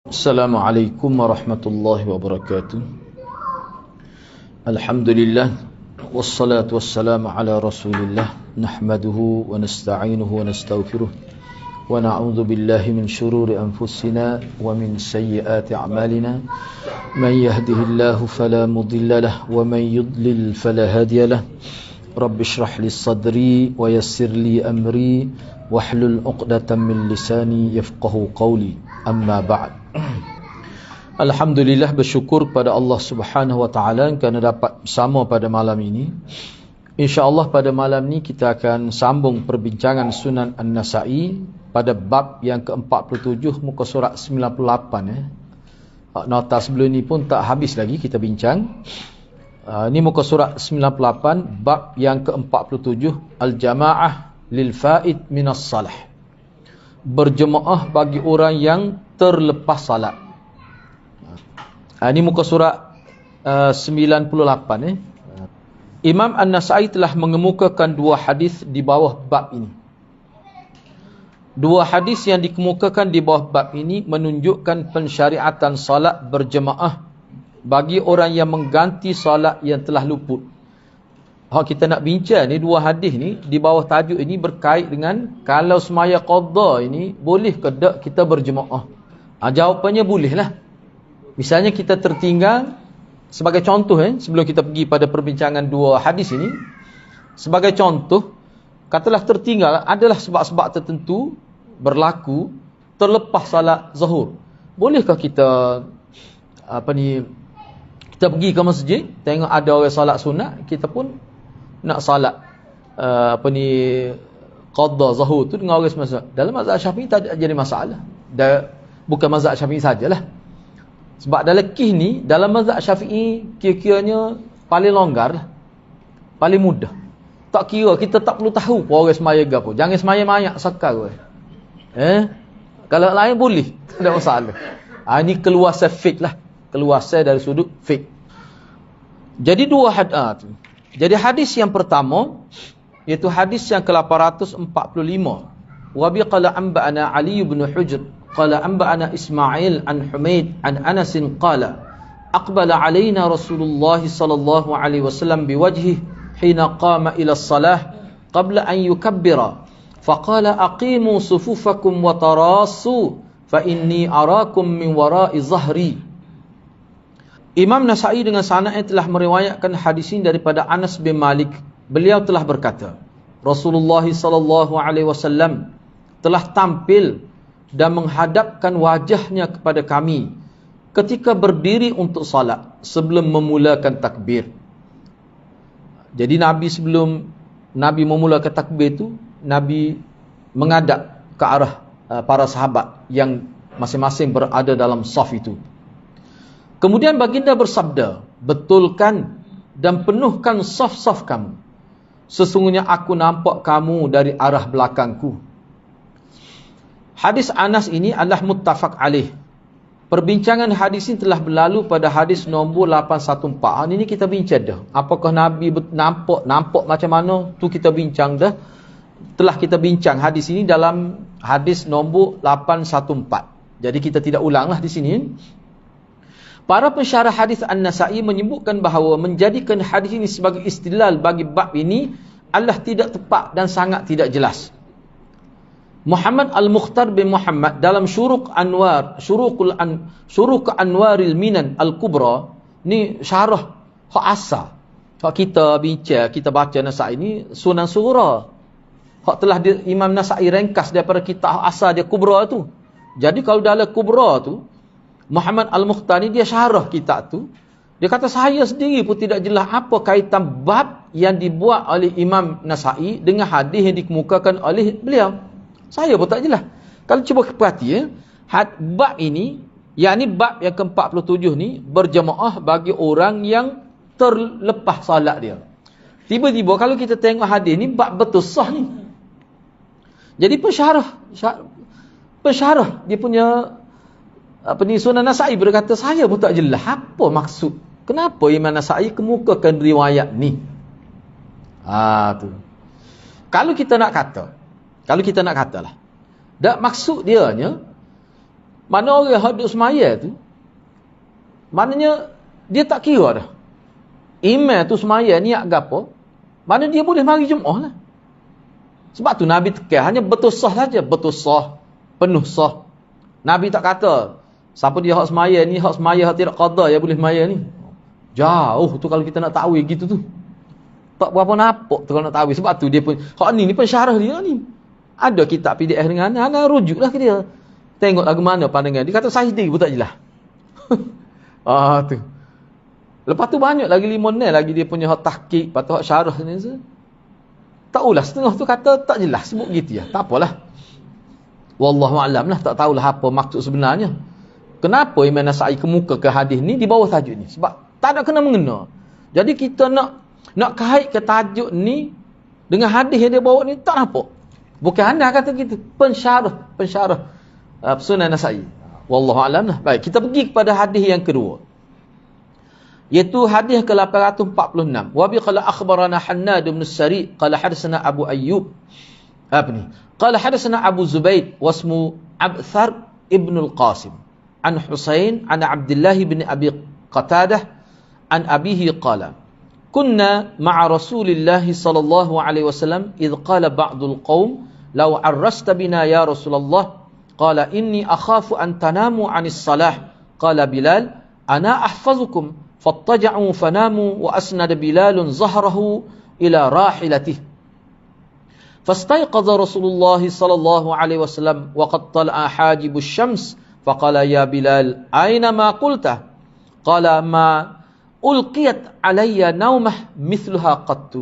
Assalamualaikum warahmatullahi wabarakatuh. Alhamdulillah wassalatu wassalamu ala Rasulillah nahmaduhu wa nasta'inuhu wa nastaghfiruh wa na'udzu billahi min shururi anfusina wa min sayyiati a'malina man yahdihillahu fala mudilla lahu wa man yudlil fala hadiya lahu. Rabbi shrah li sadri wa yassir li amri wahlul 'uqdatam min lisani yafqahu qawli. Amma ba'd. Alhamdulillah, bersyukur pada Allah Subhanahu wa taala kerana dapat bersama pada malam ini. Insya-Allah pada malam ini kita akan sambung perbincangan Sunan An-Nasa'i pada bab yang ke-47 muka surat 98 Nota sebelum ni pun tak habis lagi kita bincang. Ini muka surat 98 bab yang ke-47 Al-Jama'ah lil Fa'id minas Salah. Berjemaah bagi orang yang terlepas salat. Ini muka surat 98 Imam An-Nasa'i telah mengemukakan dua hadis di bawah bab ini. Dua hadis yang dikemukakan di bawah bab ini menunjukkan pensyariatan salat berjemaah bagi orang yang mengganti salat yang telah luput. Kita nak bincang ni dua hadis ni di bawah tajuk ini berkait dengan kalau semaya qadha ini boleh ke tak kita berjemaah? Jawapannya bolehlah. Misalnya kita tertinggal, sebagai contoh sebelum kita pergi pada perbincangan dua hadis ini, sebagai contoh, katalah tertinggal adalah sebab-sebab tertentu berlaku terlepas salat zuhur. Bolehkah kita kita pergi ke masjid, tengok ada orang salat sunat, kita pun nak salat qadha zuhur tu dengan orang semasa. Dalam mazhab Syafi'i tak jadi masalah. Bukan mazhab Syafi'i sajalah. Sebab dalam kih ni, dalam mazhab Syafi'i kira-kiranya paling longgar lah. Paling mudah. Tak kira, kita tak perlu tahu pun orang semaya ke apa. Jangan semaya mayak sakar. Kalau lain boleh, tak ada masalah. Ini keluasan fiqh lah. Keluasan dari sudut fiqh. Jadi dua hadis. Jadi hadis yang pertama iaitu hadis yang ke-845. Wa bi qala anba'ana Ali bin Hujr qala anba'ana Ismail an Humaid an Anas qala aqbala alaina Rasulullah sallallahu alaihi wasallam biwajhihi hina qama ila as-salah qabla an yukabbira faqala aqimu sufufakum wa tarasu fa inni arakum min wara'i zahri. Imam Nasa'i dengan sanadnya telah meriwayatkan hadis ini daripada Anas bin Malik. Beliau telah berkata, Rasulullah sallallahu alaihi wasallam telah tampil dan menghadapkan wajahnya kepada kami ketika berdiri untuk salat sebelum memulakan takbir. Jadi sebelum Nabi memulakan takbir itu, Nabi menghadap ke arah para sahabat yang masing-masing berada dalam saf itu. Kemudian baginda bersabda, betulkan dan penuhkan saf-saf kamu. Sesungguhnya aku nampak kamu dari arah belakangku. Hadis Anas ini adalah muttafaq alaih. Perbincangan hadis ini telah berlalu pada hadis nombor 814. Ini kita bincang dah. Apakah Nabi nampak macam mana? Tu kita bincang dah. Telah kita bincang hadis ini dalam hadis nombor 814. Jadi kita tidak ulanglah di sini. Para pensyarah hadis An-Nasa'i menyebutkan bahawa menjadikan hadis ini sebagai istilal bagi bab ini adalah tidak tepat dan sangat tidak jelas. Muhammad Al-Mukhtar bin Muhammad dalam Syuruq Anwaril Minan Al-Kubra ni syarah hak asal. Hak kita bincang, kita baca Nasa'i ini Sunan Sughra. Hak telah Imam Nasa'i ringkas daripada kitab asal dia Kubra tu. Jadi kalau dalam Kubra tu Muhammad Al-Mukhtar ni dia syarah kitab tu. Dia kata saya sendiri pun tidak jelas apa kaitan bab yang dibuat oleh Imam Nasa'i dengan hadis yang dikemukakan oleh beliau. Saya pun tak jelas. Kalau cuba perhati bab ini, yakni bab yang ke-47 ni berjemaah bagi orang yang terlepas salat dia. Tiba-tiba kalau kita tengok hadis ni bab betul sah ni. Jadi pensyarah dia punya Sunan Nasa'i berkata saya pun tak jelas apa maksud. Kenapa Imam Nasa'i kemukakan riwayat ni? Tu. Kalau kita nak kata lah. Tak maksud dianya Mana orang yang duduk semaya tu, maknanya dia tak kira dah. Imam tu semaya niat gapo, mana dia boleh mari Jumaat lah. Sebab tu Nabi tekan hanya betul sah saja, betul sah, penuh sah. Nabi tak kata siapa dia hak semaya ni, hak semaya hak tidak qada ya boleh semaya ni. Jauh tu kalau kita nak tahu gitu tu. Tak berapa nampak tu kalau nak tahu. Sebab tu dia pun hak ni pun syarah dia ni. Ada kitab PDF dengan ana rujuklah ke dia. Tengok lagu mana pandangan. Dia kata sahih dia pun tak jelas. Tu. Lepas tu banyak lagi limonel lagi dia punya hak tahqiq, patut hak syarah ni. Tak ulah setengah tu kata tak jelas sebut gitu ya. Tak apalah. Wallahu a'lam lah, tak tahulah apa maksud sebenarnya. Kenapa Imam Nasa'i kemuka ke hadis ni di bawah tajuk ni? Sebab tak ada kena mengena. Jadi kita nak kait ke tajuk ni dengan hadis yang dia bawa ni tak nampak. Bukan anda kata gitu. Pensyarah Sunan Nasa'i. Wallahu a'lam lah. Baik, kita pergi kepada hadis yang kedua. Iaitu hadis ke-846. Wa bi qala akhbarana Hannad bin Sari qala hadatsana Abu Ayyub. Apa ni? Qala hadatsana Abu Zubaid wasmu Abthar ibn al-Qasim an Husain an Abdullah bin Abi Qatadah an abihi qala kunna ma'a Rasulillah sallallahu alaihi wasallam idh qala ba'dul qaum law arrasta bina ya Rasulullah qala inni akhafu an tanamu 'anis salah qala Bilal ana ahfazukum fattaja'u fanamu wa asnada Bilalun zahrahu ila rahilatihi فاستيقظ رسول الله صلى الله عليه وسلم وقد طلع حاجب الشمس فقال يا بلال أين ما قلته قال ما ألقيت علي نومة مثلها قط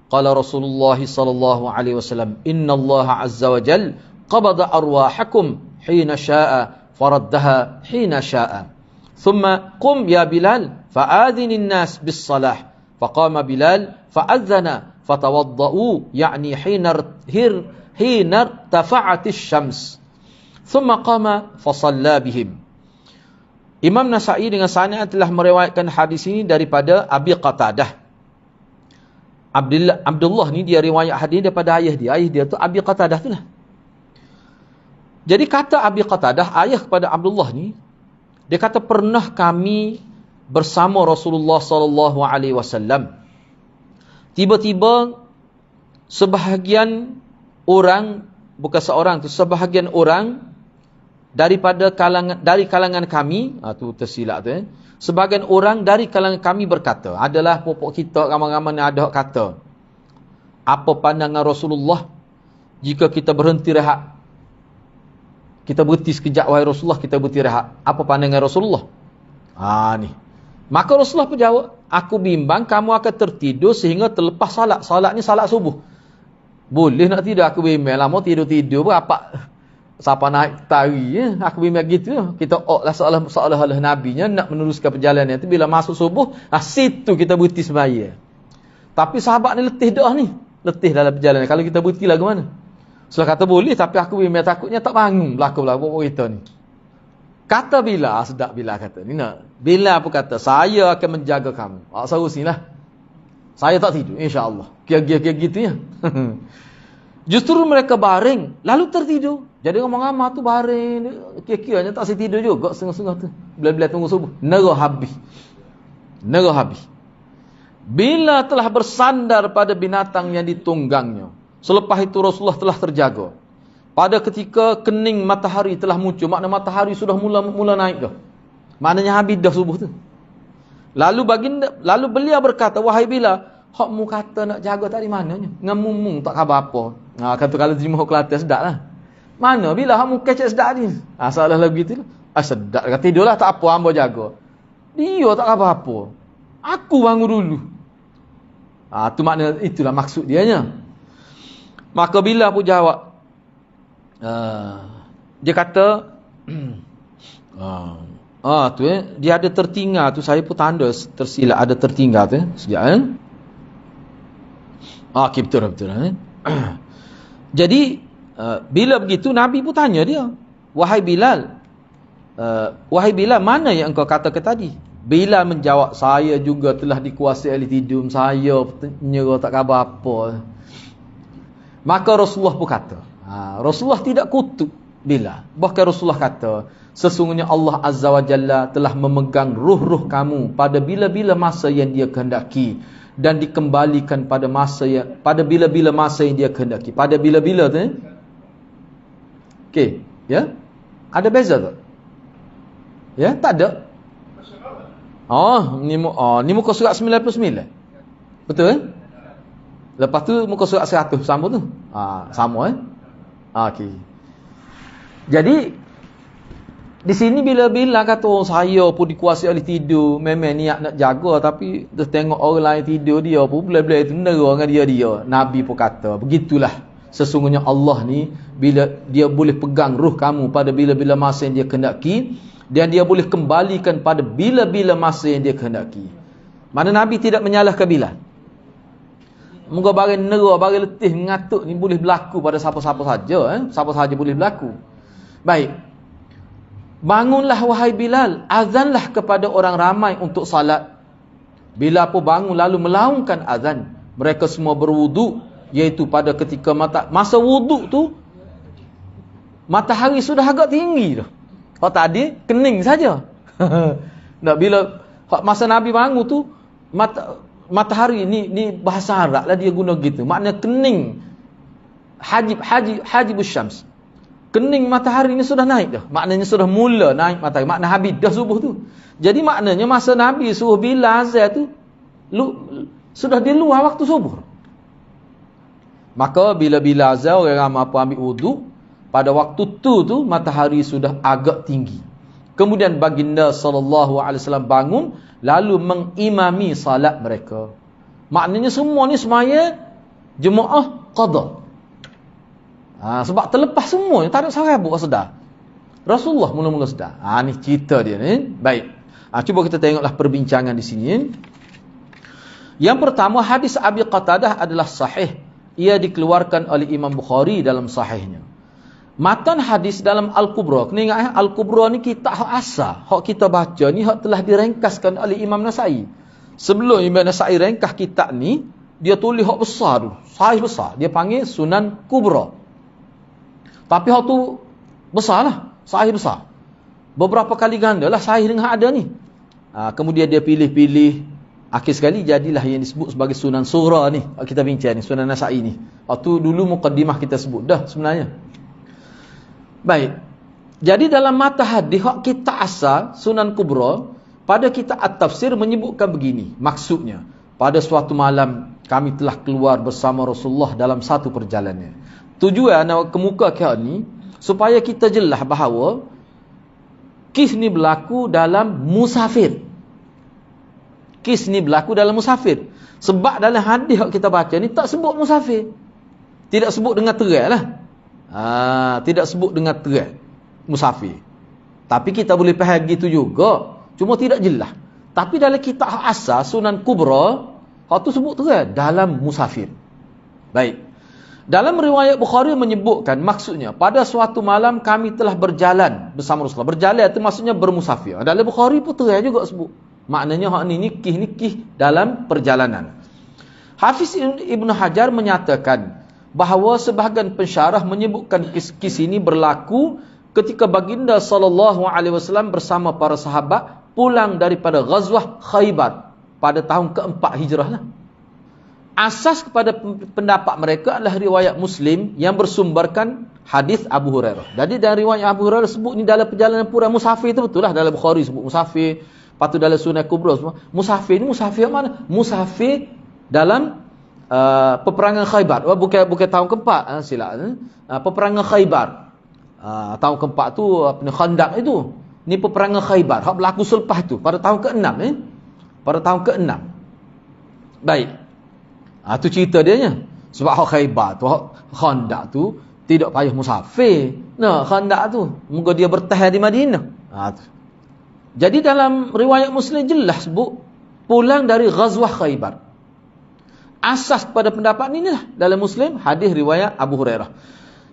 قال رسول الله صلى الله عليه وسلم إن الله عز وجل قبض أرواحكم حين شاء فردها حين شاء ثم قم يا بلال فآذن الناس بالصلاة فقام بلال فأذن فتوضؤوا يعني حين ارتفعت الشمس ثم قام فصلى بهم. Imam Nasa'i dengan sanad telah meriwayatkan hadis ini daripada Abi Qatadah. Abdullah ni dia riwayat hadis daripada ayah dia. Ayah dia tu Abi Qatadah tu lah. Jadi kata Abi Qatadah, ayah kepada Abdullah ni, dia kata pernah kami bersama Rasulullah sallallahu alaihi wasallam. Tiba-tiba sebahagian orang, bukan seorang tu, sebahagian orang dari kalangan kami, tu tersilap tu sebahagian orang dari kalangan kami berkata, adalah pokok kita ramai-ramai yang ada kata, apa pandangan Rasulullah jika kita berhenti rehat? Kita berhenti sekejap wahai Rasulullah, kita berhenti rehat. Apa pandangan Rasulullah? Ni. Maka Rasulullah pun jawab, aku bimbang kamu akan tertidur sehingga terlepas salat. Salat ni salat subuh. Boleh nak tidur, aku bimbang lama tidur-tidur pun apa siapa naik tari ya? Aku bimbang gitu. Kita lah seolah-olah nabinya nak meneruskan perjalanan itu bila masuk subuh, situ kita berhenti sembahyang. Tapi sahabat ni letih dah ni. Letih dalam perjalanan. Kalau kita berhenti lagu mana? So kata boleh, tapi aku bimbang takutnya tak bangun belakang-belakang kita ni. Kata Bilal, sedap Bilal kata ni nak. Bilal pun kata, saya akan menjaga kamu. Seharus ni lah. Saya tak tidur, insya-Allah. Kira-kira gitu ya. Justru mereka baring, lalu tertidur. Jadi ramai-ramai tu baring, kira-kiranya tak tidur juga setengah-setengah tu. Bila-bila tunggu subuh, nerah habis. Bila telah bersandar pada binatang yang ditunggangnya, selepas itu Rasulullah telah terjaga. Pada ketika kening matahari telah muncul, makna matahari sudah mula naik dah. Maknanya habis dah subuh tu. Lalu beliau berkata, wahai Bilal, hokmu kata nak jaga tadi mananya? Ngamumung tak khabar apa. Kata kalau terjemah Kelantan sedap lah. Mana Bilal hokmu kecek sedap ni? Salah lagu gitu. Sedap. Kata tidurlah tak apa, hamba jaga. Dia tak khabar apa. Aku bangun dulu. Tu makna itulah maksud dianya. Maka Bilal pun jawab, dia kata dia ada tertinggal tu, saya pun tanda tersilap ada tertinggal tu sekejap okey betul jadi bila begitu Nabi pun tanya dia, wahai Bilal, mana yang engkau katakan tadi? Bilal menjawab, saya juga telah dikuasai oleh tidur, saya nyerah tak khabar apa. Maka Rasulullah pun kata, Rasulullah tidak kutuk Bilal. Bahkan Rasulullah kata, sesungguhnya Allah Azza wa Jalla telah memegang ruh-ruh kamu pada bila-bila masa yang dia kehendaki, dan dikembalikan pada bila-bila masa yang dia kehendaki. Pada bila-bila tu okey, ya? Ada beza tak? Ya, tak ada. Ni muka surat 99. Betul eh? Lepas tu muka surat 100 sama tu. Sama okey. Jadi di sini bila-bila kata orang saya pun dikuasai oleh tidur, memang niat nak jaga, tapi dia tengok orang lain tidur, dia pun bila-bila itu nerang dengan dia. Nabi pun kata, begitulah sesungguhnya Allah ni, bila dia boleh pegang ruh kamu pada bila-bila masa yang dia kehendaki, dan dia boleh kembalikan pada bila-bila masa yang dia kehendaki. Mana Nabi tidak menyalahkan Bilal. Moga barang nerang, barang letih, mengatuk ni boleh berlaku pada siapa-siapa saja, siapa saja boleh berlaku. Baik. Bangunlah wahai Bilal, azanlah kepada orang ramai untuk salat. Bilal pun bangun lalu melaungkan azan. Mereka semua berwuduk, iaitu pada ketika masa wuduk tu matahari sudah agak tinggi dah. Kalau tadi kening saja. Nak bila masa Nabi bangun tu matahari ni bahasa Arab lah dia guna gitu. Maknanya kening. Hajibus syams. Kening matahari ni sudah naik dah. Maknanya sudah mula naik matahari. Makna habis dah subuh tu. Jadi maknanya masa Nabi suruh Bilal azan tu sudah di luar waktu subuh. Maka bila Bilal azan, orang ramai apa ambil wuduk, pada waktu tu matahari sudah agak tinggi. Kemudian baginda SAW bangun lalu mengimami salat mereka. Maknanya semua ni semaya jemaah qada. Sebab terlepas semuanya, tak ada seorang buat sedar. Rasulullah mula-mula sedar. Ni cerita dia ni. Baik. Cuba kita tengoklah perbincangan di sini. Yang pertama, hadis Abi Qatadah adalah sahih. Ia dikeluarkan oleh Imam Bukhari dalam sahihnya. Matan hadis dalam Al-Kubra. Kena ingat Al-Kubra ni kitab hak asal. Hak kita baca ni hak telah direngkaskan oleh Imam Nasai. Sebelum Imam Nasai ringkas kitab ni, dia tulis hak besar tu. Sahih besar. Dia panggil Sunan Kubra. Tapi hak tu besar lah. Sahih besar. Beberapa kali ganda lah sahih dengan hak ada ni. Kemudian dia pilih-pilih. Akhir sekali jadilah yang disebut sebagai Sunan Sughra ni. Kita bincang ni. Sunan Nasai ni. Hak tu dulu muqaddimah kita sebut dah sebenarnya. Baik. Jadi dalam mata hadis hak kita asal Sunan Kubra, pada kitab At-Tafsir menyebutkan begini. Maksudnya, pada suatu malam kami telah keluar bersama Rasulullah dalam satu perjalanan. Tujuan kemuka kita ni supaya kita jelas bahawa kis ni berlaku dalam musafir. Kis ni berlaku dalam musafir. Sebab dalam hadis yang kita baca ni tak sebut musafir. Tidak sebut dengan terang lah. Tidak sebut dengan terang musafir. Tapi kita boleh faham gitu juga. Cuma tidak jelas. Tapi dalam kitab asal Sunan Kubra, hak tu sebut terang dalam musafir. Baik. Dalam riwayat Bukhari menyebutkan maksudnya pada suatu malam kami telah berjalan bersama Rasulullah. Berjalan itu maksudnya bermusafir. Dalam Bukhari pun terang juga sebut. Maknanya hak ni nikih dalam perjalanan. Hafiz Ibn Hajar menyatakan bahawa sebahagian pensyarah menyebutkan kis ini berlaku ketika baginda SAW bersama para sahabat pulang daripada Ghazwah Khaybar pada tahun keempat hijrah lah. Asas kepada pendapat mereka adalah riwayat Muslim yang bersumberkan hadis Abu Hurairah. Jadi dari riwayat Abu Hurairah sebut ni dalam perjalanan pura musafir itu betul lah. Dalam Bukhari sebut musafir. Lepas tu dalam Sunan Kubra semua. Musafir ni musafir mana? Musafir dalam peperangan Khaybar. Bukan tahun keempat. Silap. Peperangan Khaybar. Tahun keempat tu Khandaq itu. Ni peperangan Khaybar. Hak berlaku selepas tu. Pada tahun ke-6. Pada tahun ke-6. Baik. Tu cerita dia nya. Sebab hak Khaybar tu, hak Khandaq tu tidak payah musafir. Khandaq tu moga dia bertahan di Madinah. Tu. Jadi dalam riwayat Muslim jelas sebut pulang dari Ghazwah Khaybar. Asas pada pendapat ini lah dalam Muslim hadis riwayat Abu Hurairah.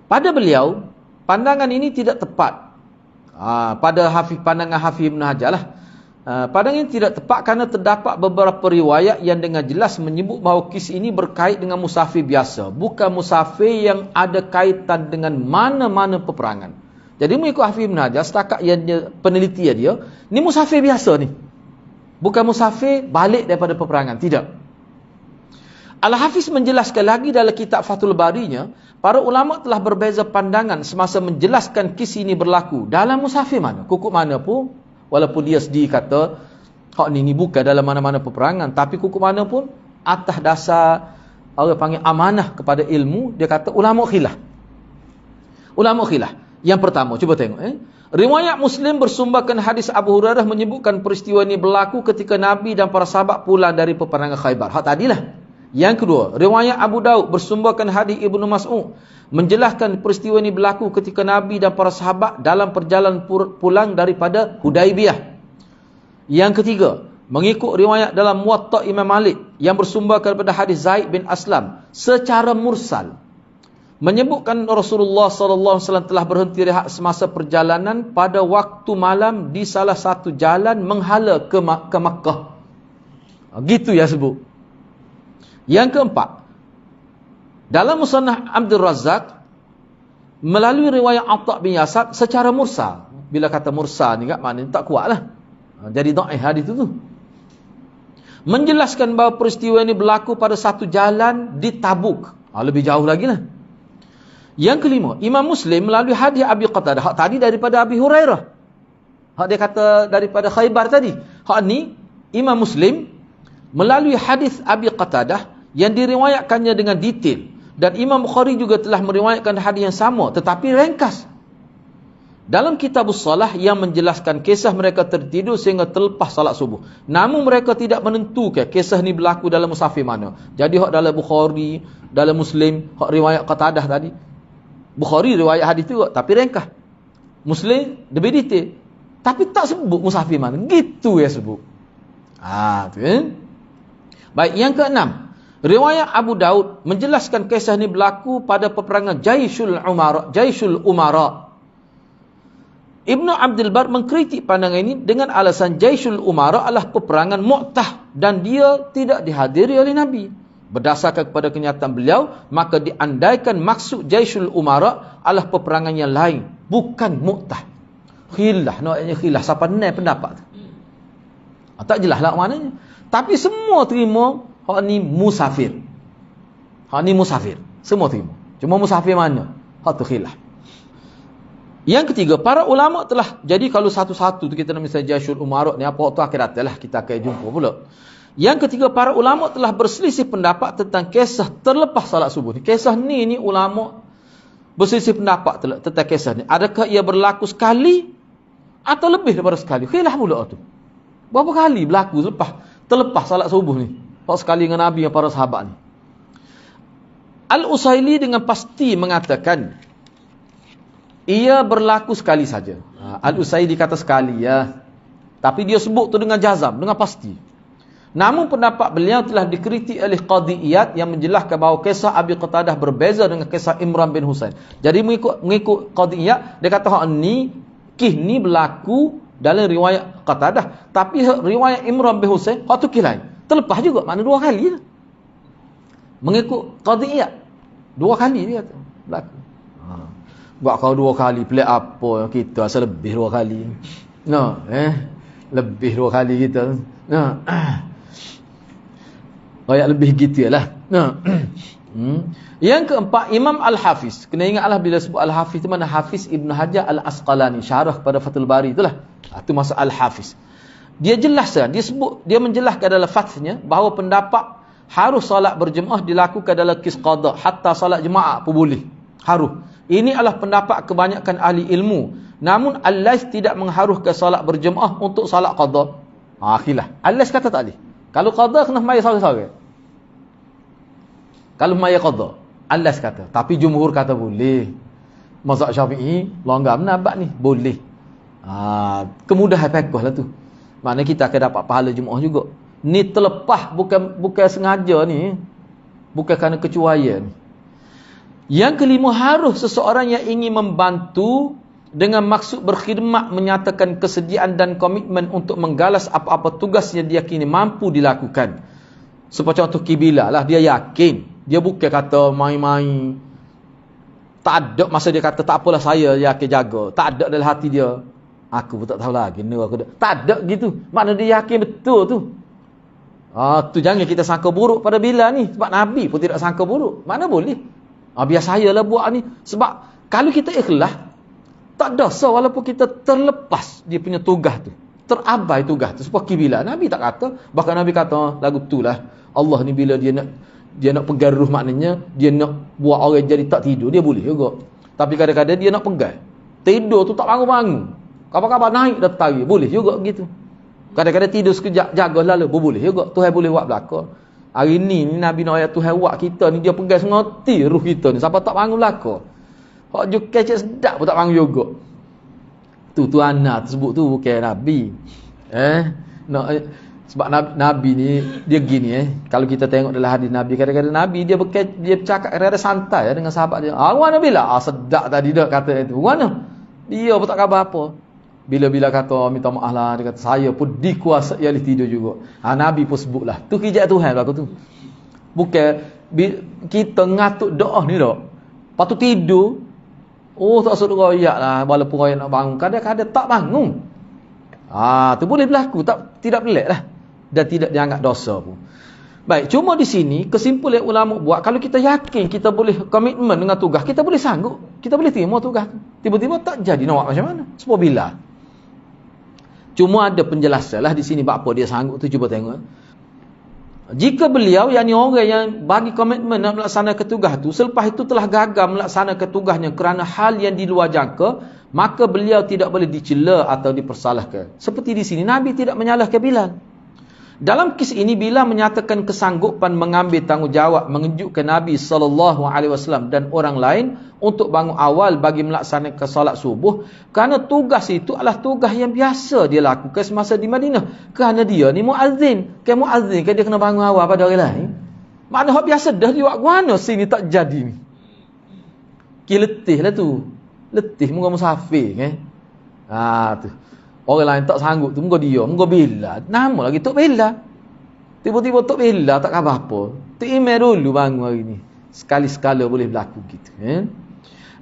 Pada beliau pandangan ini tidak tepat. Pada pandangan Hafiz Ibn Hajar lah. Pandangan ini tidak tepat kerana terdapat beberapa riwayat yang dengan jelas menyebut bahawa kis ini berkait dengan musafir biasa. Bukan musafir yang ada kaitan dengan mana-mana peperangan. Jadi mengikut Hafiz Ibn Hajar, setakat yang penelitian dia, ni musafir biasa ni. Bukan musafir balik daripada peperangan, tidak. Al-Hafiz menjelaskan lagi dalam kitab Fathul Barinya, para ulama telah berbeza pandangan semasa menjelaskan kisah ini berlaku dalam musafir mana, kukuk mana pun, walaupun dia sendiri kata hak ni bukan dalam mana-mana peperangan, tapi kukuk mana pun atas dasar orang panggil amanah kepada ilmu, dia kata ulama khilaf. Ulama khilaf. Yang pertama, cuba tengok riwayat Muslim bersumberkan hadis Abu Hurairah menyebutkan peristiwa ini berlaku ketika Nabi dan para sahabat pulang dari peperangan Khaybar. Hak tadilah. Yang kedua, riwayat Abu Daud bersumberkan hadis Ibnu Mas'ud menjelaskan peristiwa ini berlaku ketika Nabi dan para sahabat dalam perjalanan pulang daripada Hudaibiyah. Yang ketiga, mengikut riwayat dalam Muwatta Imam Malik yang bersumberkan pada hadis Zaid bin Aslam secara mursal menyebutkan Rasulullah sallallahu alaihi wasallam telah berhenti rehat semasa perjalanan pada waktu malam di salah satu jalan menghala ke Makkah. Gitu ya sebut. Yang keempat, dalam Musannaf Abdul Razzaq melalui riwayat Atha bin Yasar secara mursal. Bila kata mursal ni kan maknanya tak kuatlah. Jadi dhaif hadis itu. Menjelaskan bahawa peristiwa ini berlaku pada satu jalan di Tabuk. Lebih jauh lagi lah. Yang kelima, Imam Muslim melalui hadis Abi Qatadah. Hak tadi daripada Abi Hurairah. Hak dia kata daripada Khaybar tadi. Hak ni Imam Muslim melalui hadis Abi Qatadah yang diriwayatkannya dengan detail. Dan Imam Bukhari juga telah meriwayatkan hadis yang sama tetapi ringkas. Dalam Kitabus Salah yang menjelaskan kisah mereka tertidur sehingga terlepas salat subuh. Namun mereka tidak menentukan kisah ni berlaku dalam musafir mana. Jadi hak dalam Bukhari, dalam Muslim, hak riwayat Qatadah tadi. Bukhari riwayat hadis tu tapi ringkas. Muslim lebih detail. Tapi tak sebut musafir mana. Gitu ya sebut. Tu kan. Baik, yang keenam. Riwayat Abu Daud menjelaskan kisah ini berlaku pada peperangan Jaisyul Umara. Ibnu Abdul Bar mengkritik pandangan ini dengan alasan Jaisyul Umara adalah peperangan Mu'tah dan dia tidak dihadiri oleh Nabi. Berdasarkan kepada kenyataan beliau, maka diandaikan maksud Jaisyul Umara adalah peperangan yang lain, bukan Mu'tah. Khilaf, naknya khilaf. Siapa ni pendapat tu? Tak jelas lah maknanya. Tapi semua terima hak ni musafir. Hak ni musafir. Semua terima. Cuma musafir mana? Hak tu khilaf. Yang ketiga, para ulama telah, jadi kalau satu-satu tu kita nak misalnya Jaisyul Umara ni apa waktu akhirat lah kita akan jumpa pula. Yang ketiga, para ulama telah berselisih pendapat tentang kisah terlepas salat subuh ni. Kisah ni ulama berselisih pendapat tentang kisah ni. Adakah ia berlaku sekali atau lebih daripada sekali? Khilaf pula tu. Berapa kali berlaku terlepas salat subuh ni? Pak sekali dengan Nabi dan para sahabat ni. Al-Usaili dengan pasti mengatakan ia berlaku sekali saja. Al-Usaili kata sekali ya. Tapi dia sebut tu dengan jazam, dengan pasti. Namun pendapat beliau telah dikritik oleh Qadhi Iyad yang menjelaskan bahawa kisah Abi Qatadah berbeza dengan kisah Imran bin Husain. Jadi mengikut Qadhi Iyad, dia kata ni berlaku dalam riwayat Qatadah, tapi riwayat Imran bin Husain hak tu lain. Terlepas juga, makna dua kali lah. Mengikut Qadhi Iyad, dua kali dia kata berlaku. Buat kau dua kali, pelik apa kita asal lebih dua kali. Lebih dua kali kita. Kayak lebih gitu lah. Yang keempat, Imam Al-Hafiz. Kena ingatlah bila sebut Al-Hafiz itu mana Hafiz Ibn Hajar Al-Asqalani, syarah kepada Fathul Bari itulah. Itu masa Al-Hafiz. Dia jelaskan, dia menjelaskan dalam fathnya bahawa pendapat harus salat berjemaah dilakukan dalam qis qada, hatta salat jemaah pun boleh. Harus. Ini adalah pendapat kebanyakan ahli ilmu. Namun Al-Laits tidak mengharuskan salat berjemaah untuk salat qada. Khilaf. Al-Laits kata tak boleh. Kalau qada kena mayat salat-salat. Kalau mayat qada, Al-Laits kata. Tapi jumhur kata boleh. Mazhab Syafi'i longgar pendapat ni, boleh. Kemudahan fiqh lah tu. Maknanya kita akan dapat pahala jemaah juga. Ni terlepas, bukan sengaja ni. Bukan kerana kecuaian. Yang kelima, harus seseorang yang ingin membantu dengan maksud berkhidmat menyatakan kesediaan dan komitmen untuk menggalas apa-apa tugas yang dia kini mampu dilakukan. Seperti contoh Qiblah lah, dia yakin. Dia bukan kata main-main. Tak ada masa dia kata tak apalah saya yakin jaga. Tak ada dalam hati dia. Aku pun tak tahu lagi. Tak ada gitu. Makna dia yakin betul tu. Tu jangan kita sangka buruk pada Bilal ni. Sebab Nabi pun tidak sangka buruk. Mana boleh? Biar saya lah buat ni. Sebab kalau kita ikhlas, tak dosa walaupun kita terlepas dia punya tugas tu. Terabai tugas tu. Seperti Bilal. Nabi tak kata. Bahkan Nabi kata lagu tu lah. Allah ni bila dia nak pegang ruh, maknanya dia nak buat orang jadi tak tidur, dia boleh juga. Tapi kadang-kadang dia nak pegang. Tidur tu tak bangun-bangun. Kabar-kabar naik dah tarik, boleh juga gitu. Kadang-kadang tidur sekejap, jaga lalu, boleh juga. Tuhan boleh buat belaka. Hari ni Nabi nak ayat Tuhan buat kita ni, dia pegang sengoti ruh kita ni. Siapa tak bangun belaka. Hak je kecek sedap pun tak bangun juga. Tu anak tersebut tu bukan Nabi. Sebab Nabi ni dia gini kalau kita tengok dalam hadis Nabi, kadang-kadang Nabi dia bercakap kadang-kadang santai dengan sahabat dia. Mana bila sedap tadi dak kata itu. Mana? Dia pun tak khabar apa. Bila kata minta maaf lah, dia kata saya pun dikuasai oleh tidur juga. Nabi pun sebutlah. Tu kerja Tuhan lah tu. Bukan kita ngatuk doa ni dak. Patu tidur. Tak suruh royak lah walaupun royak nak bangun. Kadang-kadang tak bangun. Tu boleh berlaku, tidak pelik lah. Dan tidak dianggap dosa pun. Baik, cuma di sini kesimpulan ulama buat, kalau kita yakin kita boleh komitmen dengan tugas, kita boleh sanggup, kita boleh terima tugas. Tiba-tiba tak jadi, nak buat macam mana? Sebab Bilal. Cuma ada penjelasan lah di sini apa dia sanggup tu, cuba tengok. Jika beliau, yakni orang yang bagi komitmen nak melaksanakan tugas tu, selepas itu telah gagal melaksanakan tugasnya kerana hal yang di luar jangka, maka beliau tidak boleh dicela atau dipersalahkan. Seperti di sini Nabi tidak menyalahkan Bilal. Dalam kisah ini Bilal menyatakan kesanggupan mengambil tanggungjawab mengejutkan Nabi SAW dan orang lain untuk bangun awal bagi melaksanakan solat subuh, kerana tugas itu adalah tugas yang biasa dia lakukan semasa di Madinah. Kerana dia ni muazzin, kan dia kena bangun awal pada orang lain. Makna hak biasa dah dia buat mana sini tak jadi ni. Letih lah tu. Letih muka musafir tu. Orang lain tak sanggup tu, muka dia, muka Bilal. Nama lagi Tok Bilal. Tiba-tiba Tok Bilal tak khabar apa. Tok Imam dulu bangun hari ni. Sekali-sekala boleh berlaku gitu.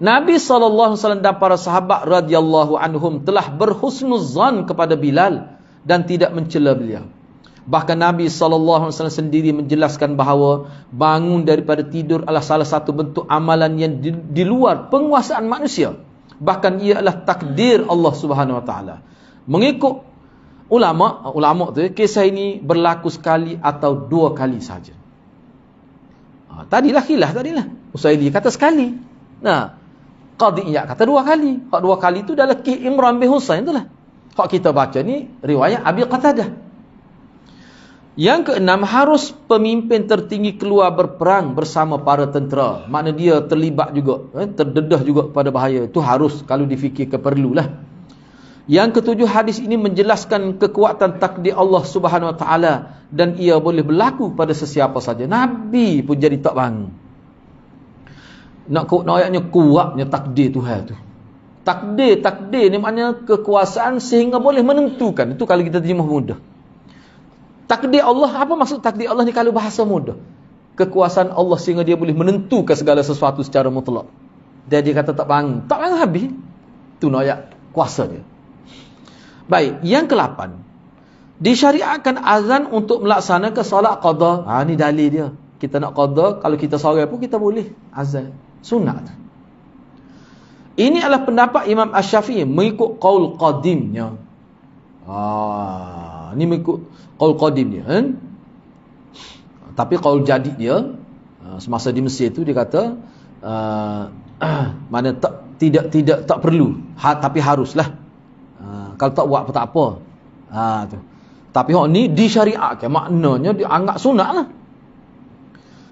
Nabi SAW dan para sahabat radhiyallahu anhum telah berhusnuzan kepada Bilal dan tidak mencela beliau. Bahkan Nabi SAW sendiri menjelaskan bahawa bangun daripada tidur adalah salah satu bentuk amalan yang di luar penguasaan manusia. Bahkan ia adalah takdir Allah Subhanahu Wa Taala. Mengikut ulama tu, kisah ini berlaku sekali atau dua kali saja. Tadilah khilaf tadilah. Usaili kata sekali. Qadhi Iyad kata dua kali. Hak dua kali tu dalam kisah Imran bin Husain itulah. Hak kita baca ni riwayat Abi Qatadah. Yang keenam, harus pemimpin tertinggi keluar berperang bersama para tentera. Makna dia terlibat juga, terdedah juga pada bahaya. Itu harus kalau difikirkan perlulah. Yang ketujuh, hadis ini menjelaskan kekuatan takdir Allah Subhanahu Wa Taala dan ia boleh berlaku pada sesiapa saja. Nabi pun jadi tak bangun. Nak ayatnya kuatnya takdir Tuhan tu. Takdir ni maknanya kekuasaan sehingga boleh menentukan. Itu kalau kita terjemah mudah. Takdir Allah, apa maksud takdir Allah ni kalau bahasa mudah? Kekuasaan Allah sehingga dia boleh menentukan segala sesuatu secara mutlak. Dan dia kata tak bangun habis. Itu ayat kuasa dia. Baik, yang ke-8. Disyariatkan azan untuk melaksanakan solat qada. Ni dalil dia. Kita nak qada, kalau kita seorang pun kita boleh azan. Sunat. Ini adalah pendapat Imam Asy-Syafi'i mengikut qaul qadimnya. Ini mengikut qaul qadim dia. Tapi qaul jadid dia, semasa di Mesir tu dia kata mana tidak perlu, tapi haruslah. Kalau tak buat pun tak apa. Tu. Tapi hak ni disyariatkan, maknanya dianggap sunat lah.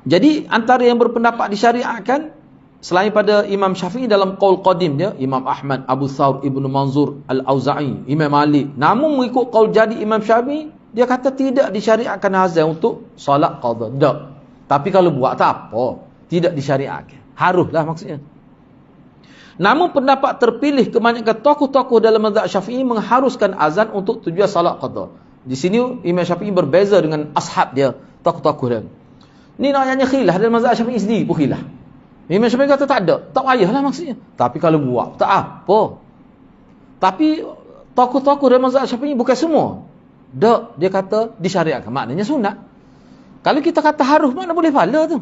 Jadi antara yang berpendapat disyariatkan selain pada Imam Syafi'i dalam qaul qadim dia, Imam Ahmad, Abu Thawr, Ibnu Manzur, Al-Auza'i, Imam Malik. Namun mengikut qaul jadi Imam Syafi'i, dia kata tidak disyariatkan azan untuk solat qada. Tak. Tapi kalau buat tak apa, tidak disyariatkan. Haruslah maksudnya. Namun pendapat terpilih kebanyakan tokoh-tokoh dalam mazhab Syafi'i mengharuskan azan untuk tujuan salat qada. Di sini Imam Syafi'i berbeza dengan ashab dia, tokoh-tokoh dia. Ni namanya khilaf dalam mazhab Syafi'i sendiri pun khilaf. Imam Syafi'i kata tak ada. Tak payahlah maksudnya. Tapi kalau buat, tak apa. Tapi tokoh-tokoh dalam mazhab Syafi'i bukan semua. Tak, dia kata disyariatkan. Maknanya sunat. Kalau kita kata harus, mana boleh pahala tu.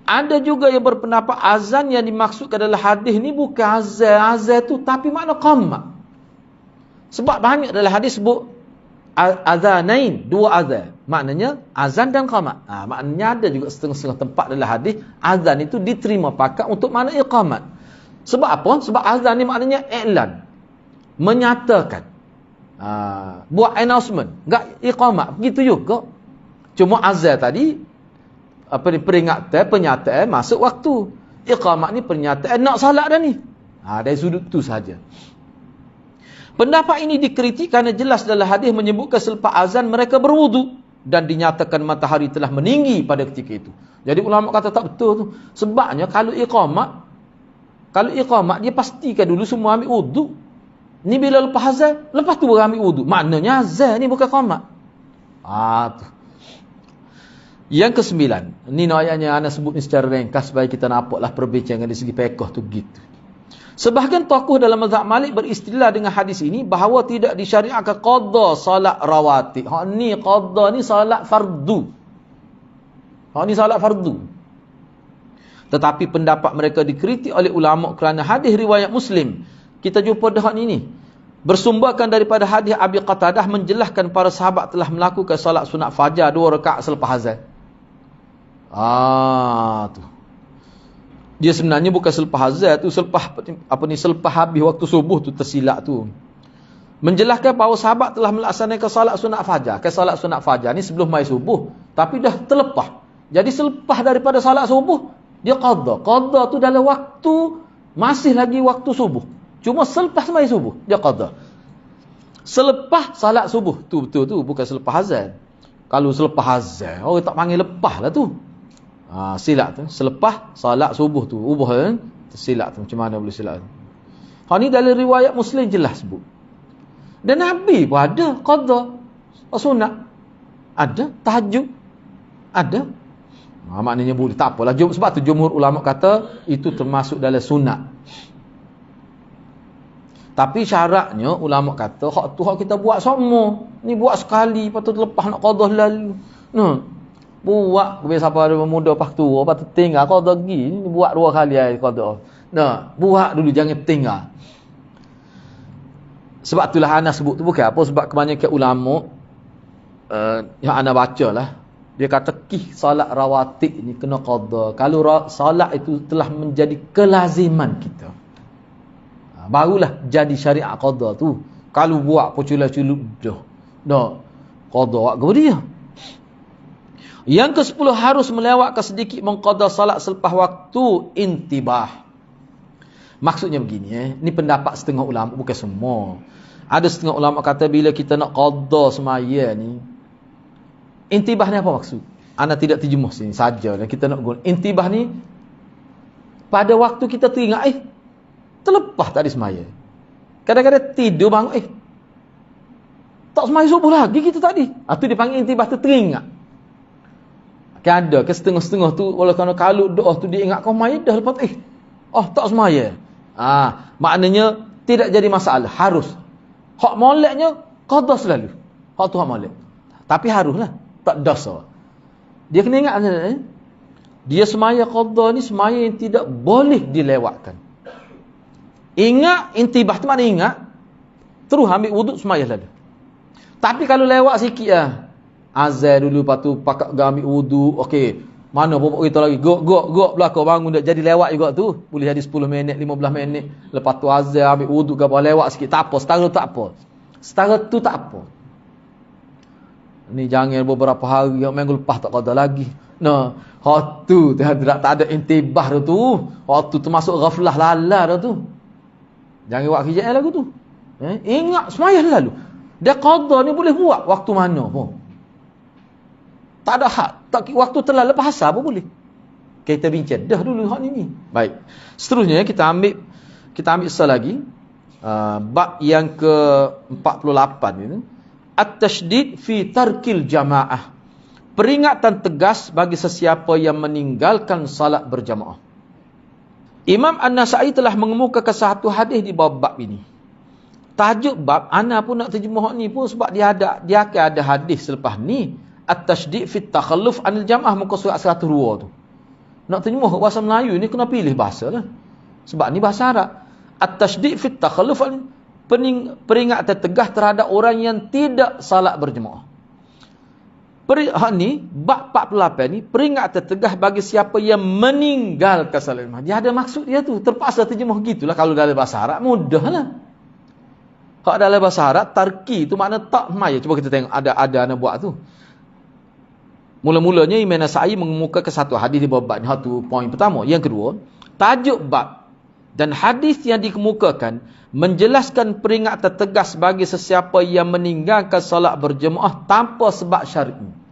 Ada juga yang berpendapat azan yang dimaksudkan dalam hadis ni bukan azan. Azan tu tapi makna qamat. Sebab banyak dalam hadis sebut azanain, dua azan. Maknanya azan dan qamat. Maknanya ada juga setengah-setengah tempat dalam hadis azan itu diterima pakai untuk makna iqamat. Sebab apa? Sebab azan ni maknanya i'lan. Menyatakan. Buat announcement. Enggak iqamat. Begitu juga. Cuma azan tadi peringatan, penyataan masuk waktu. Iqamat ni pernyataan nak salat dah ni. Dari sudut tu saja. Pendapat ini dikritik kerana jelas dalam hadis menyebutkan selepas azan mereka berwudu dan dinyatakan matahari telah meninggi pada ketika itu. Jadi ulama kata tak betul tu. Sebabnya kalau iqamat dia pastikan dulu semua ambil wudu. Ni bila lepas azan, lepas tu baru ambil wudu. Maknanya azan ni bukan qamat. Tu. Yang ke-9. Ni ayatnya ana sebut ni secara ringkas supaya kita nampaklah perbincangan dari segi fiqh tu begitu. Sebahagian tokoh dalam mazhab Malik beristilah dengan hadis ini bahawa tidak disyariatkan qada salat rawatib. Ni qada ni salat fardu. Ni salat fardu. Tetapi pendapat mereka dikritik oleh ulama kerana hadis riwayat Muslim. Kita jumpa dah ni. Bersumberkan daripada hadis Abi Qatadah menjelaskan para sahabat telah melakukan salat sunat fajar 2 rakaat selepas azan. Tu. Dia sebenarnya bukan selepas azan tu, selepas habis waktu subuh tu tersilap tu. Menjelaskan bahawa sahabat telah melaksanakan salat sunat fajar. Salat sunat fajar ni sebelum mai subuh, tapi dah terlepas. Jadi selepas daripada salat subuh, dia qada. Qada tu dalam waktu masih lagi waktu subuh. Cuma selepas mai subuh dia qada. Selepas salat subuh tu betul tu, bukan selepas azan. Kalau selepas azan, orang tak panggil lepas lah tu. Silap tu. Selepas salat subuh tu. Ubah kan? Silap tu. Macam mana boleh silap tu? Ni dalam riwayat Muslim jelas sebut. Dan Nabi pun ada qada. Sunat. Ada. Tahajud. Ada. Maknanya boleh. Tak apalah. Sebab tu jumhur ulama kata itu termasuk dalam sunat. Tapi syaratnya ulama kata hak tu hak kita buat semua. Ni buat sekali lepas tu lepas nak qada lalu. Buat bila siapa ada muda pas tua, lepas tu tinggal qada lagi. Ni buat 2 kali ai qada. Buat dulu jangan tinggal. Sebab itulah ana sebut tu bukan apa, sebab kebanyakan ulama yang ana bacalah, dia kata salat rawatib ni kena qada. Kalau salat itu telah menjadi kelaziman kita, barulah jadi syariat qada tu. Kalau buat poculah-culup dah qada ke dia. Yang ke-10 harus melewatkan sedikit mengqada salat selepas waktu intibah. Maksudnya begini ni pendapat setengah ulama, bukan semua. Ada setengah ulama kata bila kita nak qada semaya ni, intibah ni apa maksud? Ana tidak terjemuh sini saja dan kita nak guna. Intibah ni pada waktu kita teringat terlepas tadi semaya. Kadang-kadang tidur bangun tak semaya subuh lagi kita tadi. Tu dipanggil intibah tu teringat. Ada ke setengah-setengah tu oleh kerana kalau doa tu dia ingat kau mai dah lepas tak semaya. Maknanya tidak jadi masalah, harus. Hak moleknya qada selalu. Hak tu hak molek. Tapi haruslah, tak dosa. Dia kena ingat dia semaya qada ni semaya yang tidak boleh dilewatkan. Ingat intibah tu mana ingat? Terus ambil wuduk semaya lalu. Tapi kalau lewat sikit azan dulu, lepas tu pakak ambil wudu, okey, mana bapak kita lagi gok belakang bangun dah jadi lewat juga tu, boleh jadi 10 minit 15 minit, lepas tu azan ambil wudu ke apa lewat sikit, tak apa, setara tu tak apa. Ni jangan beberapa hari minggu lepas tak qada lagi. Hak tu tak ada intibah tu, hak tu termasuk ghaflah lala dah tu. Jangan buat kerjaan lagu tu. Ingat semaya lalu. Dia qada ni boleh buat waktu mana pun. Tak ada hak. Waktu telah lepas asar pun boleh. Kita bincang dah dulu hak ni. Baik. Seterusnya kita ambil sekali lagi. Bab yang ke-48 ini. At-tasydid fi tarkil jamaah. peringatan tegas bagi sesiapa yang meninggalkan salat berjamaah. Imam An-Nasa'i telah mengemukakan satu hadis di bawah bab ini. Tajuk bab, ana pun nak terjemah ni pun sebab dia akan ada hadis selepas ni, at-tasydid fi at-takhalluf anil jamaah, muka surat 102 tu. Nak terjemah bahasa Melayu ni kena pilih bahasa lah. Sebab ni bahasa Arab. At-tasydid fi at-takhalluf, peringatan tegas terhadap orang yang tidak salat berjemaah. Ni bab 48 ni peringatan tegas bagi siapa yang meninggalkan salat berjemaah. Dia ada maksud dia tu, terpaksa terjemah gitulah. Kalau dalam bahasa Arab mudahlah. Kalau dalam bahasa Arab tarki tu makna tak mai. Cuba kita tengok ada anak buat tu. Mula-mulanya Imam Nasa'i mengemukakan satu hadis di bawah bab ni, satu poin pertama. Yang kedua, tajuk bab dan hadis yang dikemukakan menjelaskan peringatan tegas bagi sesiapa yang meninggalkan salat berjemaah tanpa sebab syar'i.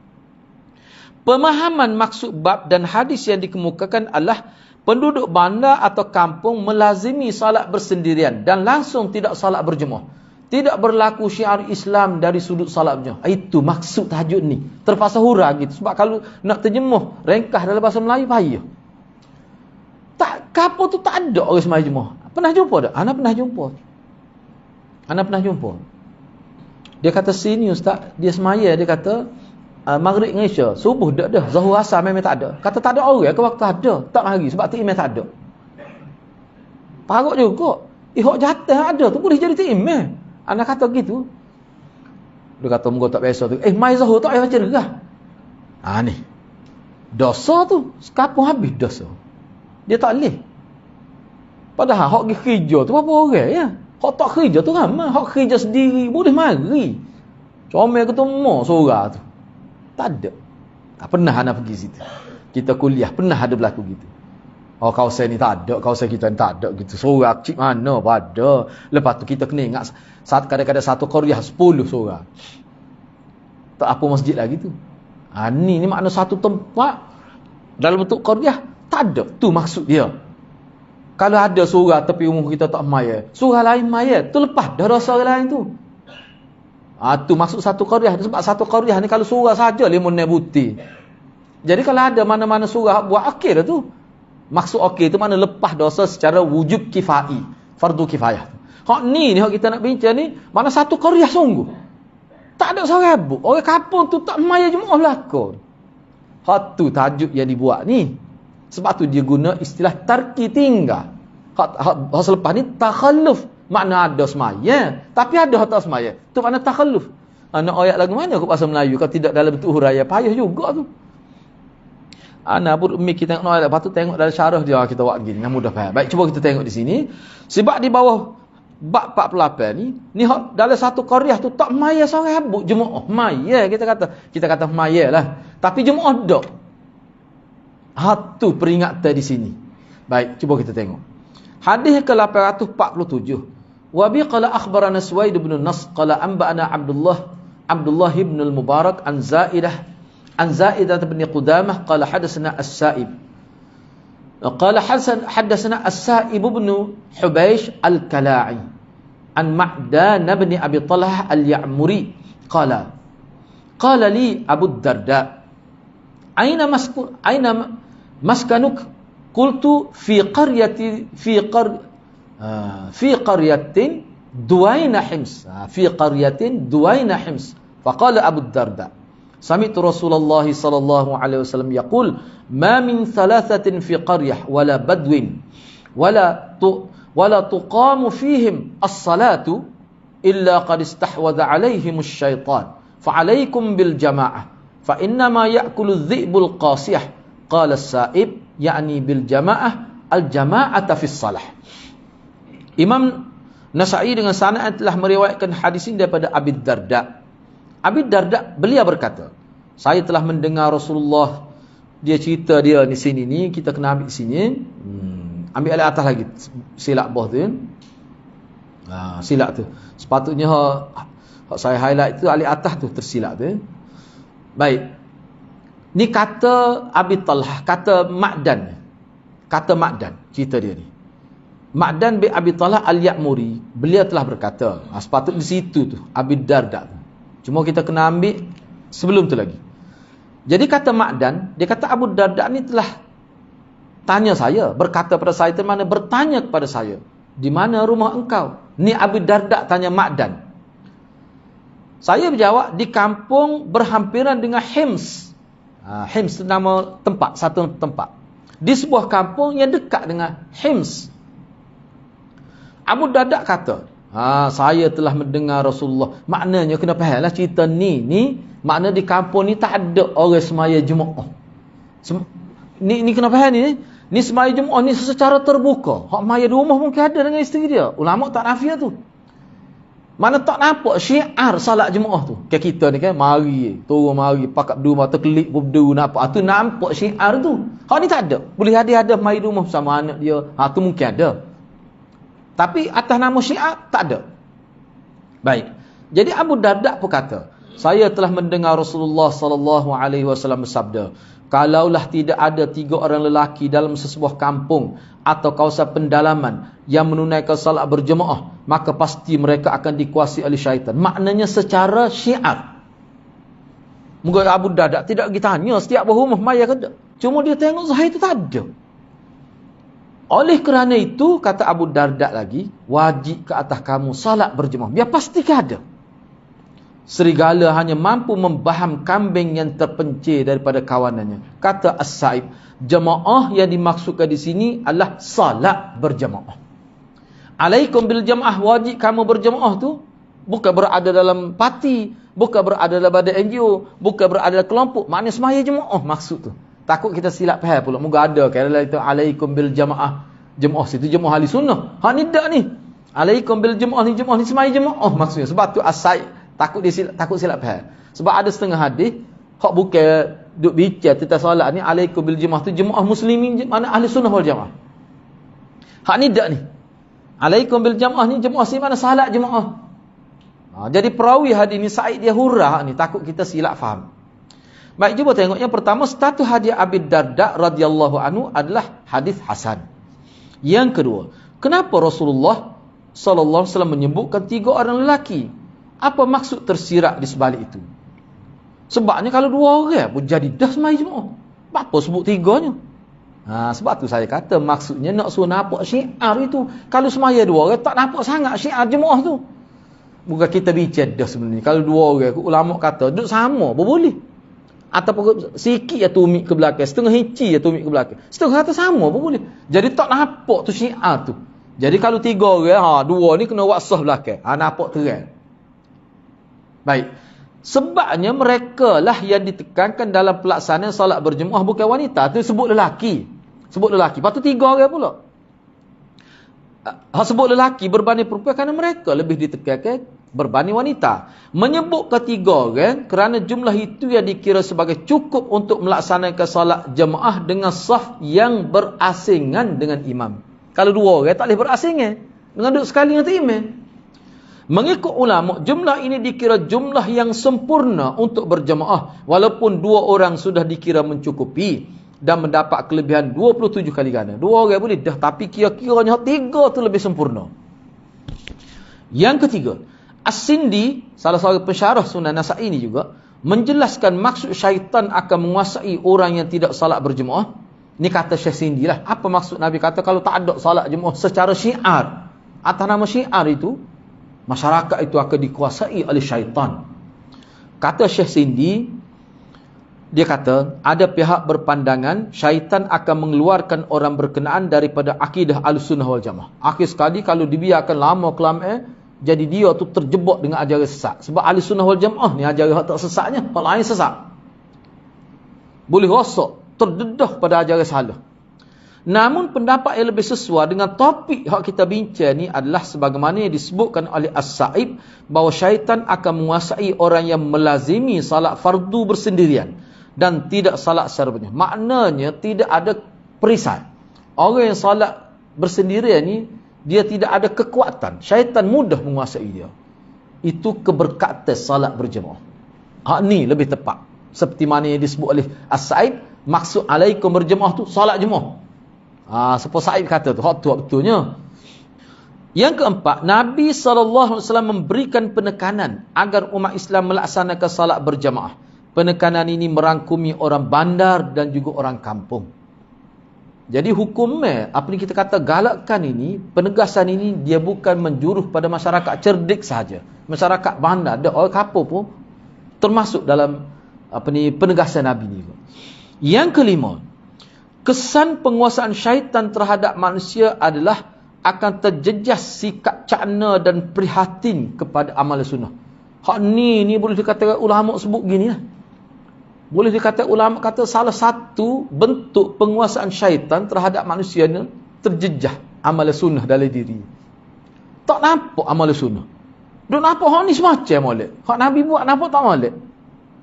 Pemahaman maksud bab dan hadis yang dikemukakan adalah penduduk bandar atau kampung melazimi salat bersendirian dan langsung tidak salat berjemaah. Tidak berlaku syiar Islam dari sudut salat berjemaah. Itu maksud tajuk ni. Terpaksa hurah gitu. Sebab kalau nak terjemuh ringkas dalam bahasa Melayu payah. Tak, kapal tu tak ada orang sembahyang jemaah. Pernah jumpa tak? Ana pernah jumpa. Dia kata sini ustaz, dia semaya, dia kata maghrib dengan isya, subuh dak dah, zuhur asar memang tak ada. Kata tak ada orang ke waktu ada, tak mari sebab tu imam tak ada. Paruk juga. Hak jatah ada tu boleh jadi imam. Ana kata gitu. Dia kata munggo tak biasa tu. Mai zuhur tak payah baca derah. Ni. Dosa tu, sekapung habis dosa. Dia tak boleh. Padahal hak pergi kerja tu berapa orang ya? Hak tak kerja tu ramai. Hak kerja sendiri boleh mari. Comel ketemu seorang tu. Tak ada. Tak pernah anak pergi situ. Kita kuliah pernah ada berlaku gitu. Oh kawasan ni tak ada, kawasan kita ni tak ada gitu. Seorang cik mana pada. Lepas tu kita kena ingat kadang-kadang satu qaryah 10 seorang. Tak apa masjid lagi tu. Ni makna satu tempat dalam bentuk qaryah tak ada. Tu maksud dia. Kalau ada seorang tepi umum kita tak maya, seorang lain maya, tu lepas dah dosa orang lain tu. Tu maksud satu qaryah. Sebab satu qaryah ni kalau surah saja limun nebuti. Jadi kalau ada mana-mana surah buat akhir tu, maksud akhir tu mana lepas dosa secara wujub kifai, fardu kifayah. Hak ni hak kita nak bincang ni, mana satu qaryah sungguh. Tak ada seorang abu. Orang kampung tu tak maya jemaah lakon. Hak tu tajuk yang dibuat ni. Sebab tu dia guna istilah tarki tinggal. Hak selepas ni takhalluf. Makna ada semaya, tapi ada hak tak semaya. Tu makna takhalluf. Nak ayat lagu mana ke bahasa Melayu kalau tidak dalam bentuk huraian payah juga tu. Ana pun umi kita tengok ayat, lepas tu tengok dalam syarah dia kita buat gini, yang mudah faham. Baik, cuba kita tengok di sini. Sebab di bawah bab 48 ni hak dalam satu qaryah tu tak maya seorang habuk jemaah. Maya kita kata maya lah. Tapi jemaah dak. Tu peringatan di sini. Baik, cuba kita tengok. Hadis ke-847. Wa bi qala akhbarana Suwaid bin Nas qala anba'ana Abdullah ibn al-Mubarak an Zaidah bin Qudamah qala hadatsana As-Sa'ib. Qala hadatsana As-Sa'ib bin Hubaysh al-Kala'i an Ma'dan bin Abi Talhah al-Ya'muri qala li Abu Darda aina maskanuk qultu fi qaryatin duwaina hims faqala Abu Darda sami'tu Rasulullah sallallahu alaihi wasallam yaqul ma min thalathatin fi qaryah wala badwin wala tuqamu fihim as-salatu illa qad istahwadha alaihim asy-syaitan fa'alaikum bil jama'ah fa innama ya'kulu adh-dhi'bul qasiyah qala as-sa'ib yakni bil jamaah al jama'ata fi salah. Imam Nasa'i dengan sanad telah meriwayatkan hadis ini daripada Abi Darda. Abi Darda beliau berkata, saya telah mendengar Rasulullah, dia cerita dia di sini ni, kita kena ambil sini. Ambil atas lagi silap bawah tu. Silap tu. Sepatutnya saya highlight tu alih atas tu tersilap tu. Baik. Ni kata Abi Talhah, kata Ma'dan, cerita dia ni. Ma'dan bin Abi Talhah al-Ya'muri, beliau telah berkata, sepatutnya di situ tu Abi Darda. Cuma kita kena ambil sebelum tu lagi. Jadi kata Ma'dan, dia kata Abu Darda ni telah tanya saya, berkata pada saya, mana bertanya kepada saya, di mana rumah engkau? Ni Abu Darda tanya Ma'dan. Saya berjawab, di kampung berhampiran dengan Hims. Hims itu nama tempat, satu tempat. Di sebuah kampung yang dekat dengan Hims. Abu Darda kata, saya telah mendengar Rasulullah. Maknanya kena faham lah cerita ni makna di kampung ni tak ada orang semaya Jumaat. Ni kena faham ni. Ni semaya Jumaat ni secara terbuka. Hak maya di rumah mungkin ada dengan isteri dia. Ulama tak nafiah tu. Mana tak nampak syiar salat Jumaat tu. Kayak kita ni kan, turun mari, pakat dua mata kelip berdu nampak. Tu nampak syiar tu. Hak ni tak ada. Boleh ada mari di rumah sama anak dia. Tu mungkin ada. Tapi atas nama syiar tak ada. Baik. Jadi Abu Darda pun kata, saya telah mendengar Rasulullah sallallahu alaihi wasallam bersabda, kalaulah tidak ada 3 orang lelaki dalam sesebuah kampung atau kawasan pendalaman yang menunaikan salat berjemaah, maka pasti mereka akan dikuasai oleh syaitan. Maknanya secara syiar. Mungkin Abu Darda tidak ditanya setiap berumah maya ke tak. Cuma dia tengok zahir itu tak ada. Oleh kerana itu, kata Abu Darda lagi, wajib ke atas kamu salat berjemaah. Biar pastikan ada. Serigala hanya mampu membaham kambing yang terpencil daripada kawanannya. Kata As-Sa'ib, jemaah yang dimaksudkan di sini adalah salat berjemaah. Alaikum bil jamaah, wajib kamu berjemaah tu bukan berada dalam parti, bukan berada dalam badan NGO, bukan berada dalam kelompok. Maknanya semaya jemaah maksud tu. Takut kita silap faham pula. Moga ada kalau itu alaikum bil jamaah. Jemaah situ jemaah ahli sunnah. Ni tak ni. Alaikum bil jemaah ni semaya jemaah maksudnya. Sebab tu As-Sa'id takut silap faham. Sebab ada setengah hadis hak bukan duk bincang tentang solat ni, alaikum bil jemaah tu jemaah muslimin, mana ahli sunnah wal jamaah. Hak ni tak ni. Alaikum bil jamaah ni jemaah si mana salat jemaah. Jadi perawi hadis ni Sa'id dia hurrah ni, takut kita silap faham. Baik, cuba tengok yang pertama, status hadis Abi Darda radhiyallahu anhu adalah hadis hasan. Yang kedua, kenapa Rasulullah sallallahu alaihi wasallam menyebutkan 3 orang lelaki? Apa maksud tersirat di sebalik itu? Sebabnya kalau 2 orang pun jadi dah semai jemaah. Apa sebut 3-nya? Sebab tu saya kata maksudnya nak suruh nampak syiar itu. Kalau semaya 2 orang tak nampak sangat syiar jemaah tu. Bukan kita bincang dah sebenarnya. Kalau 2 orang, ulama kata duduk sama, boleh. Ataupun sikit ya tumit ke belakang, setengah inci ya tumit ke belakang, setengah kata sama pun boleh. Jadi tak nampak tu syiar tu. Jadi kalau 3 orang, 2 ni kena waksah belakang, nampak terang. Baik. Sebabnya mereka lah yang ditekankan dalam pelaksanaan salat berjemaah, bukan wanita. Tu sebut lelaki. Lepas tu 3 orang pula. Sebut lelaki berbanding perempuan kerana mereka lebih ditekankan berbanding wanita. Menyebut ketiga orang kerana jumlah itu yang dikira sebagai cukup untuk melaksanakan salat jemaah dengan saf yang berasingan dengan imam. Kalau 2 orang tak boleh berasingan dengan duduk sekali dengan imam. Mengikut ulama, jumlah ini dikira jumlah yang sempurna untuk berjemaah, walaupun 2 orang sudah dikira mencukupi dan mendapat kelebihan 27 kali ganda. 2 orang boleh dah, tapi kira-kiranya 3 tu lebih sempurna. Yang ketiga, As-Sindi, salah seorang pensyarah Sunan Nasa'i ini juga menjelaskan maksud syaitan akan menguasai orang yang tidak salat berjemaah. Ni kata Syekh Sindi lah. Apa maksud Nabi kata kalau tak ada salat jemaah secara syiar, atas nama syiar itu, masyarakat itu akan dikuasai oleh syaitan. Kata Syekh Sindi, dia kata ada pihak berpandangan syaitan akan mengeluarkan orang berkenaan daripada akidah Ahlussunnah wal Jamaah. Akhir sekali kalau dibiarkan lama-kelamaan, jadi dia tu terjebak dengan ajaran sesat. Sebab Ahlussunnah wal Jamaah ni ajaran hak tak sesatnya, hak lain sesat. Boleh rosak, terdedah pada ajaran salah. Namun pendapat yang lebih sesuai dengan topik hak kita bincang ni adalah sebagaimana yang disebutkan oleh As-Sa'ib, bahawa syaitan akan menguasai orang yang melazimi salat fardu bersendirian dan tidak salat secara berjemaah. Maknanya tidak ada perisai. Orang yang salat bersendirian ni dia tidak ada kekuatan. Syaitan mudah menguasai dia. Itu keberkatan salat berjemaah. Ni lebih tepat. Seperti mana yang disebut oleh As-Sa'ib, maksud alaikum berjemaah tu salat jemaah. Seperti Sa'ib kata tu, hak tu betulnya. Yang keempat, Nabi SAW memberikan penekanan agar umat Islam melaksanakan salat berjemaah Penekanan ini merangkumi orang bandar dan juga orang kampung. Jadi hukumnya, apa yang kita kata galakkan ini, penegasan ini dia bukan menjuruh pada masyarakat cerdik saja. Masyarakat bandar, ada orang kampung pun termasuk dalam penegasan Nabi ni. Yang kelima, kesan penguasaan syaitan terhadap manusia adalah akan terjejas sikap cakna dan prihatin kepada amal sunnah. Hak ni boleh dikatakan ulama sebut gini lah. Boleh dikatakan ulama kata salah satu bentuk penguasaan syaitan terhadap manusia ni terjejah amal sunnah dalam diri. Tak nampak amal sunnah. Duk nampak hak ni semacam molek. Hak Nabi buat nampak tak molek.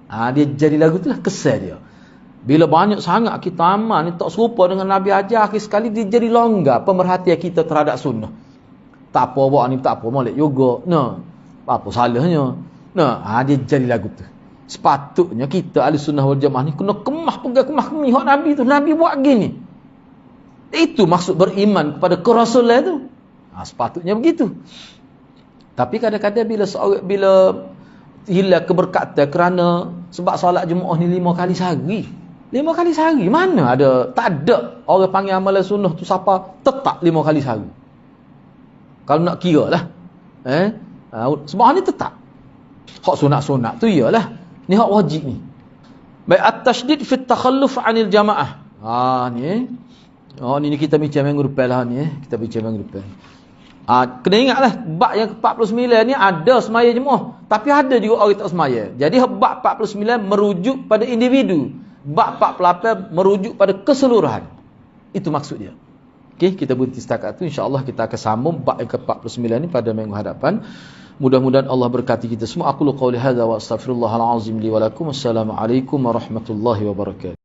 Dia jadi lagu tu lah kesal dia. Bila banyak sangat kita amal ni tak serupa dengan Nabi ajar, akhir sekali dia jadi longgar pemerhatian kita terhadap sunnah. Tak apa buat ni, tak apa molek juga. Nah, apa salahnya? Nah, dia jadi lagu tu. Sepatutnya kita ahli sunnah wal jamaah ni kena kemah kemih hak Nabi tu. Nabi buat gini. Itu maksud beriman kepada kerasulan tu. Sepatutnya begitu. Tapi kadang-kadang bila hilang keberkatan kerana sebab solat Jumaat ni 5 kali sehari. 5 kali sehari. Mana ada? Tak ada orang panggil amalan sunnah tu siapa tetap 5 kali sehari. Kalau nak kira lah. Sebab ni tetap. Hak sunat-sunat tu iyalah. Ni hak wajib ni. Baik at-tasydid fi at-takhalluf 'anil jamaah. Ni. Ni kita bincang minggu depan lah ni. Kita bincang minggu depan. Kena ingatlah bab yang ke-49 ni ada semaya jemaah, tapi ada juga orang tak semaya. Jadi bab 49 merujuk pada individu. Bab 48 merujuk pada keseluruhan. Itu maksud dia. Okey, kita berhenti setakat tu. Insya-Allah kita akan sambung bab yang ke-49 ni pada minggu hadapan. Mudah-mudahan Allah berkati kita semua. Aku qauli hadza wa astaghfirullahal azim li wa lakum. Assalamualaikum warahmatullahi wabarakatuh.